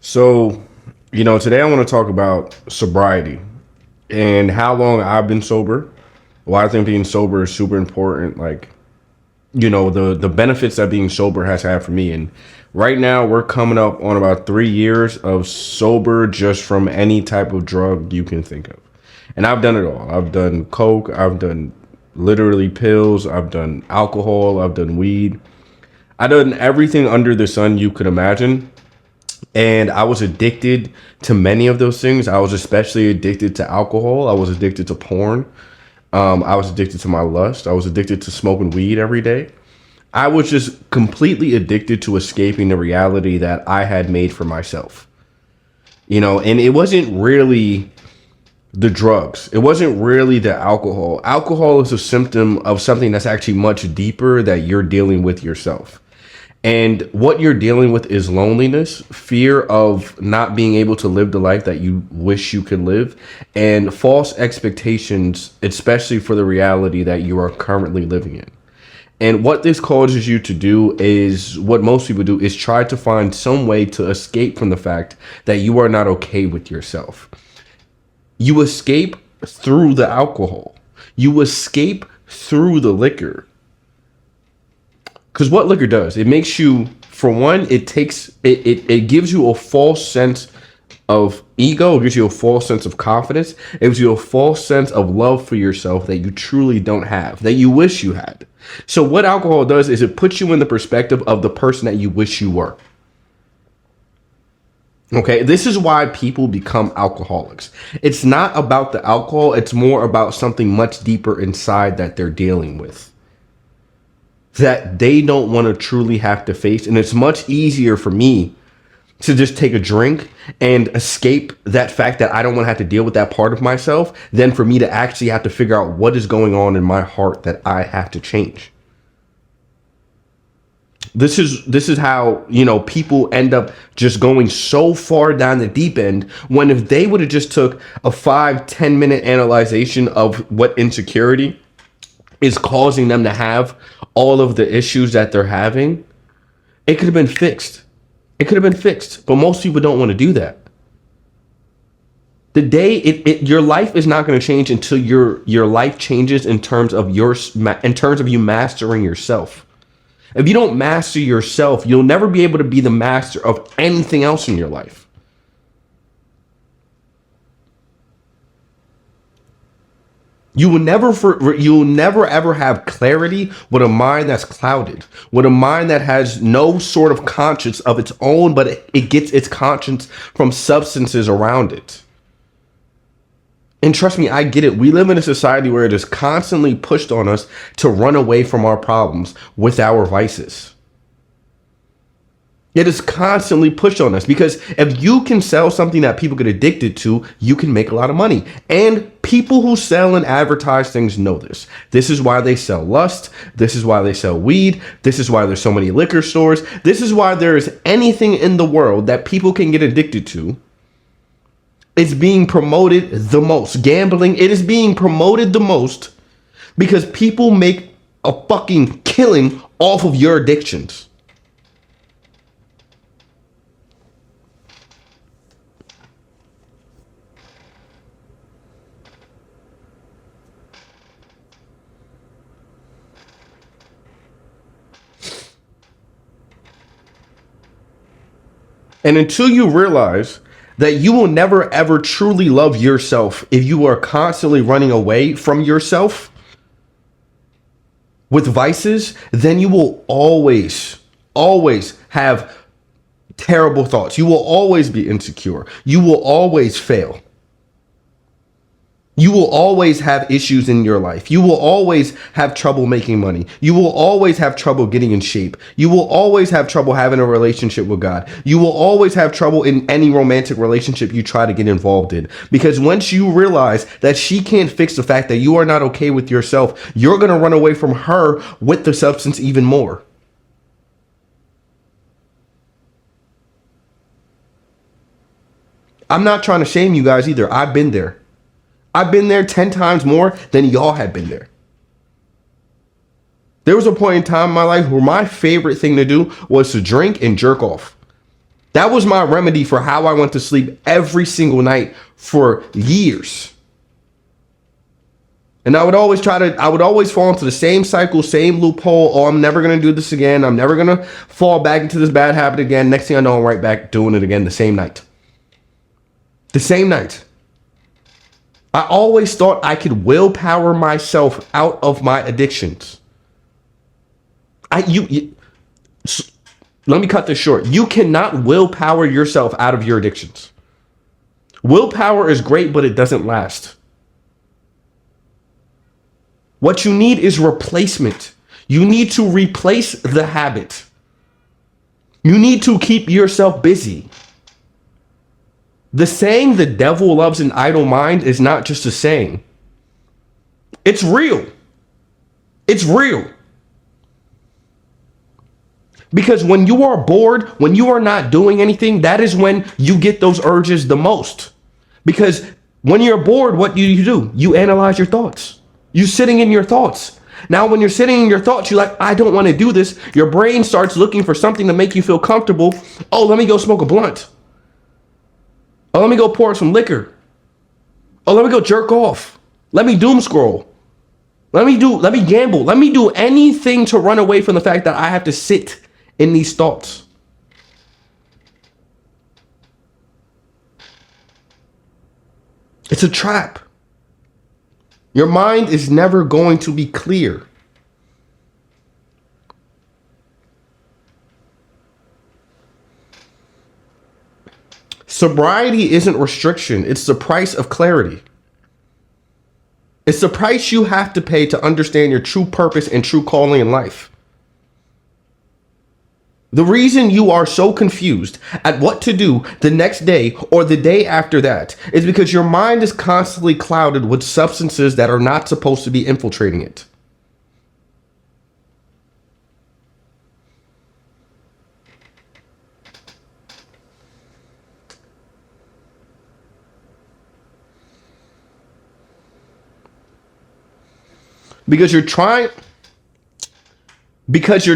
So, today I want to talk about sobriety and how long I've been sober. Why I think being sober is super important. Like, the benefits that being sober has had for me. And right now we're coming up on about 3 years of sober just from any type of drug you can think of. And I've done it all. I've done coke. I've done literally pills. I've done alcohol. I've done weed. I've done everything under the sun you could imagine. And I was addicted to many of those things. I was especially addicted to alcohol. I was addicted to porn. I was addicted to my lust. I was addicted to smoking weed every day. I was just completely addicted to escaping the reality that I had made for myself. And it wasn't really the drugs. It wasn't really the alcohol. Alcohol is a symptom of something that's actually much deeper that you're dealing with yourself. And what you're dealing with is loneliness, fear of not being able to live the life that you wish you could live, and false expectations, especially for the reality that you are currently living in. And what this causes you to do is what most people do is try to find some way to escape from the fact that you are not okay with yourself. You escape through the alcohol. You escape through the liquor. Because what liquor does, it makes you, for one, it gives you a false sense of ego. It gives you a false sense of confidence. It gives you a false sense of love for yourself that you truly don't have, that you wish you had. So what alcohol does is it puts you in the perspective of the person that you wish you were. Okay, this is why people become alcoholics. It's not about the alcohol. It's more about something much deeper inside that they're dealing with, that they don't want to truly have to face. And it's much easier for me to just take a drink and escape that fact that I don't want to have to deal with that part of myself than for me to actually have to figure out what is going on in my heart that I have to change. This is how, people end up just going so far down the deep end, when if they would have just took a 5-10 minute analyzation of what insecurity is causing them to have all of the issues that they're having, it could have been fixed. It could have been fixed, but most people don't want to do that. The day your life is not going to change until your life changes in terms of you mastering yourself. If you don't master yourself, you'll never be able to be the master of anything else in your life. You'll never ever have clarity with a mind that's clouded, with a mind that has no sort of conscience of its own, but it gets its conscience from substances around it. And trust me, I get it. We live in a society where it is constantly pushed on us to run away from our problems with our vices. It is constantly pushed on us because if you can sell something that people get addicted to, you can make a lot of money. And people who sell and advertise things know this. This is why they sell lust. This is why they sell weed. This is why there's so many liquor stores. This is why there is anything in the world that people can get addicted to. It's being promoted the most. Gambling, it is being promoted the most because people make a fucking killing off of your addictions. And until you realize that you will never ever truly love yourself if you are constantly running away from yourself with vices, then you will always have terrible thoughts. You will always be insecure. You will always fail. You will always have issues in your life. You will always have trouble making money. You will always have trouble getting in shape. You will always have trouble having a relationship with God. You will always have trouble in any romantic relationship you try to get involved in. Because once you realize that she can't fix the fact that you are not okay with yourself, you're going to run away from her with the substance even more. I'm not trying to shame you guys either. I've been there. I've been there 10 times more than y'all have been there. There was a point in time in my life where my favorite thing to do was to drink and jerk off. That was my remedy for how I went to sleep every single night for years. And I would always fall into the same cycle, same loophole. Oh, I'm never going to do this again. I'm never going to fall back into this bad habit again. Next thing I know, I'm right back doing it again the same night. The same night. I always thought I could willpower myself out of my addictions. Let me cut this short. You cannot willpower yourself out of your addictions. Willpower is great, but it doesn't last. What you need is replacement. You need to replace the habit. You need to keep yourself busy. The saying the devil loves an idle mind is not just a saying. It's real. It's real. Because when you are bored, when you are not doing anything, that is when you get those urges the most. Because when you're bored, what do? You analyze your thoughts. You're sitting in your thoughts. Now, when you're sitting in your thoughts, you're like, I don't want to do this. Your brain starts looking for something to make you feel comfortable. Oh, let me go smoke a blunt. Oh, let me go pour some liquor. Oh, let me go jerk off. Let me doom scroll. Let me gamble. Let me do anything to run away from the fact that I have to sit in these thoughts. It's a trap. Your mind is never going to be clear. Sobriety isn't restriction. It's the price of clarity. It's the price you have to pay to understand your true purpose and true calling in life. The reason you are so confused at what to do the next day or the day after that is because your mind is constantly clouded with substances that are not supposed to be infiltrating it. Because you're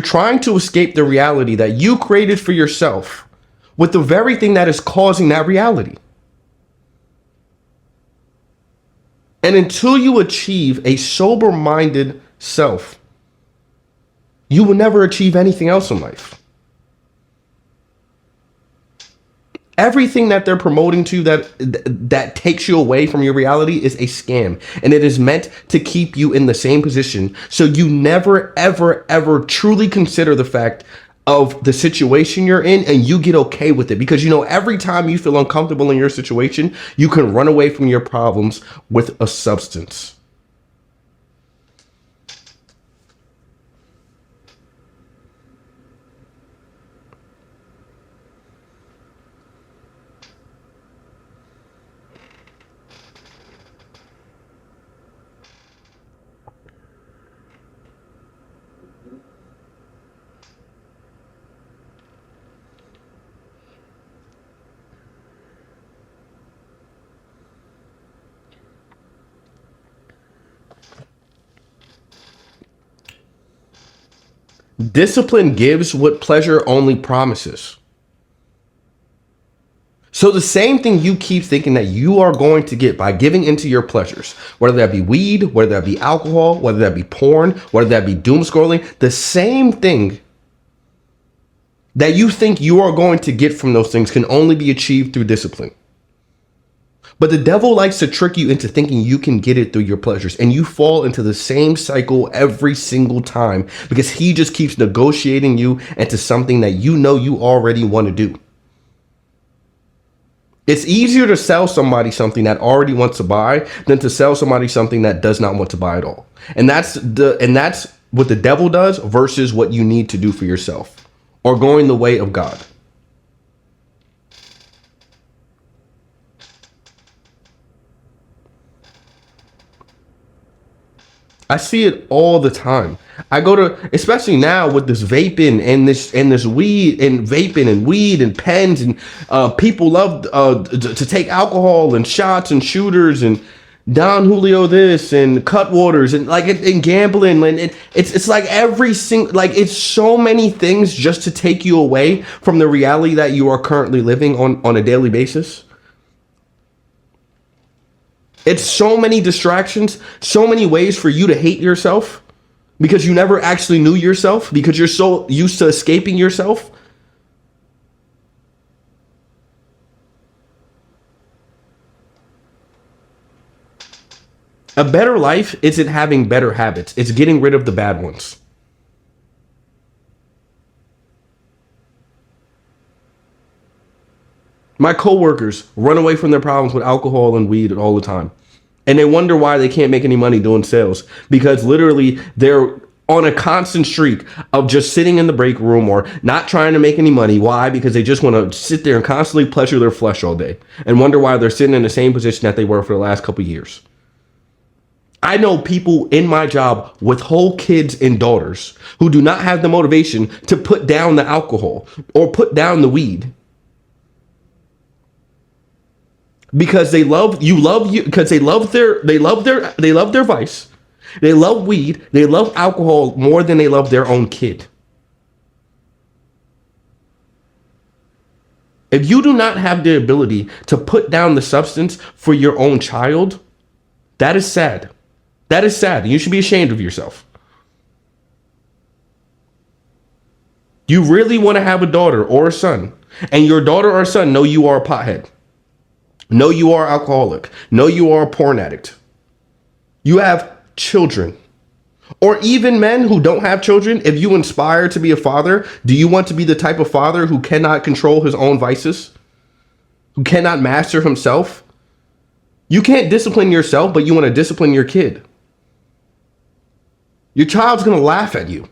trying to escape the reality that you created for yourself with the very thing that is causing that reality. And until you achieve a sober-minded self, you will never achieve anything else in life. Everything that they're promoting to you that takes you away from your reality is a scam. And it is meant to keep you in the same position. So you never, ever, ever truly consider the fact of the situation you're in and you get okay with it. Because, every time you feel uncomfortable in your situation, you can run away from your problems with a substance. Discipline gives what pleasure only promises. So the same thing you keep thinking that you are going to get by giving into your pleasures, whether that be weed, whether that be alcohol, whether that be porn, whether that be doom scrolling, the same thing that you think you are going to get from those things can only be achieved through discipline. But the devil likes to trick you into thinking you can get it through your pleasures, and you fall into the same cycle every single time because he just keeps negotiating you into something that you already want to do. It's easier to sell somebody something that already wants to buy than to sell somebody something that does not want to buy at all. And that's what the devil does versus what you need to do for yourself or going the way of God. I see it all the time. I go to, especially now with this vaping and this weed and vaping and weed and pens and people love to take alcohol and shots and shooters and Don Julio this and Cutwaters and like and gambling and it's like every single like it's so many things just to take you away from the reality that you are currently living on a daily basis. It's so many distractions, so many ways for you to hate yourself because you never actually knew yourself because you're so used to escaping yourself. A better life isn't having better habits. It's getting rid of the bad ones. My coworkers run away from their problems with alcohol and weed all the time. And they wonder why they can't make any money doing sales because literally they're on a constant streak of just sitting in the break room or not trying to make any money. Why? Because they just want to sit there and constantly pleasure their flesh all day and wonder why they're sitting in the same position that they were for the last couple of years. I know people in my job with whole kids and daughters who do not have the motivation to put down the alcohol or put down the weed because they love you because they love their vice. They love weed. They love alcohol more than they love their own kid. If you do not have the ability to put down the substance for your own child, that is sad. That is sad. You should be ashamed of yourself. You really want to have a daughter or a son, and your daughter or son know you are a pothead, know you are alcoholic, know you are a porn addict. You have children, or even men who don't have children. If you inspire to be a father, do you want to be the type of father who cannot control his own vices, who cannot master himself? You can't discipline yourself, but you want to discipline your kid. Your child's going to laugh at you.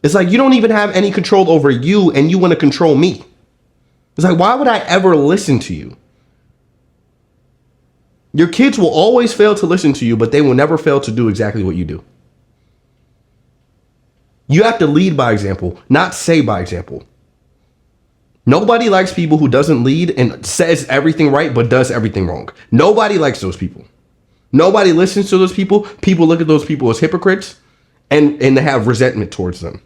It's like you don't even have any control over you and you want to control me. It's like, why would I ever listen to you? Your kids will always fail to listen to you, but they will never fail to do exactly what you do. You have to lead by example, not say by example. Nobody likes people who doesn't lead and says everything right, but does everything wrong. Nobody likes those people. Nobody listens to those people. People look at those people as hypocrites and they have resentment towards them.